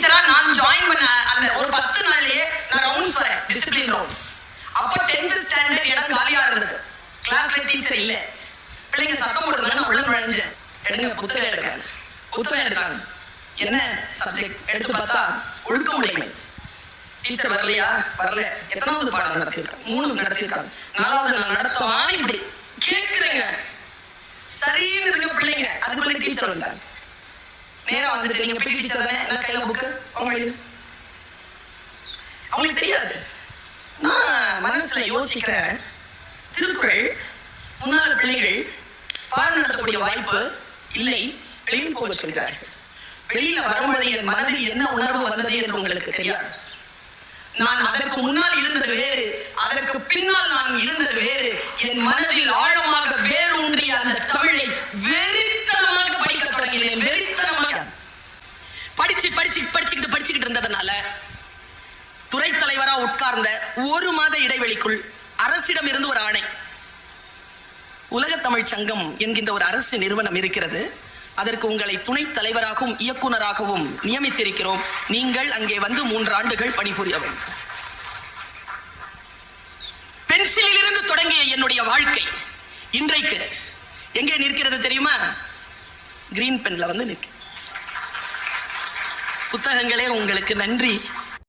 டீச்சரா நான் ஜாயின் பண்ண அந்த ஒரு 10 நாள்லயே நான் ரவுண்ட்ஸ் வரேன், டிசிப்ளின் ரவுண்ட்ஸ். அப்ப 10th ஸ்டாண்டர்ட் இடம் காலியா இருந்தது, கிளாஸ்ல டீச்சர் இல்ல. பிள்ளைங்க சத்தம் போடுறதுல நான் உள்ள நுழைஞ்சேன். எடுங்க புத்தகம் எடுக்காங்க, புத்தகம் எடுக்காங்க. என்ன சப்ஜெக்ட் எடுத்து பார்த்தா ஒழுக்க உடைமை. டீச்சர் வரலையா? வரல. எத்தனாவது பாடம் நடத்திருக்காங்க? 3 நடத்திருக்காங்க. 4வது நான் நடத்தவான் இப்படி கேட்குறேங்க. சரின்னு பிள்ளைங்க. அதுக்குள்ள டீச்சர் வந்தாங்க. நேரம் வந்துட்டு நீங்க பிடி டீச்சர் தானே, எல்லாம் கையில புக்கு அவங்களுக்கு தெரியாது. நான் மனசுல யோசிக்கிறேன், திருக்குறள் முன்னாள் பிள்ளைகள் பாடம் நடத்தக்கூடிய வாய்ப்பு இல்லை, வெளியில் போக சொல்கிறார்கள். வெளியில வரும்போது என் மனதில் என்ன உணர்வு வந்தது என்று உங்களுக்கு தெரியாது. நான் அதற்கு முன்னால் இருந்தது வேறு, அதற்கு பின்னால் நான் இருந்தது வேறு. என் மனதில் ஆழமாக வேறு ஊன்றிய அந்த தமிழை வெறித்தனமாக படிக்க தொடங்கினேன். வெறித்தனமாக படிச்சுக்கிட்டு இருந்ததுனால துறை தலைவரா உட்கார்ந்த 1 மாத இடைவெளிக்குள் அரசிடம் இருந்து ஒரு ஆணை, உலக தமிழ் சங்கம் என்கின்ற ஒரு அரசு நிறுவனம் இருக்கிறது, அதற்கு உங்களை துணை தலைவராகவும் இயக்குனராகவும் நியமித்திருக்கிறோம், நீங்கள் அங்கே வந்து 3 ஆண்டுகள் பணிபுரிய வேண்டும். பென்சிலில் இருந்து தொடங்கிய என்னுடைய வாழ்க்கை இன்றைக்கு எங்கே நிற்கிறது தெரியுமா? கிரீன் பென்ல வந்து நிற்க. புத்தகங்களே உங்களுக்கு நன்றி.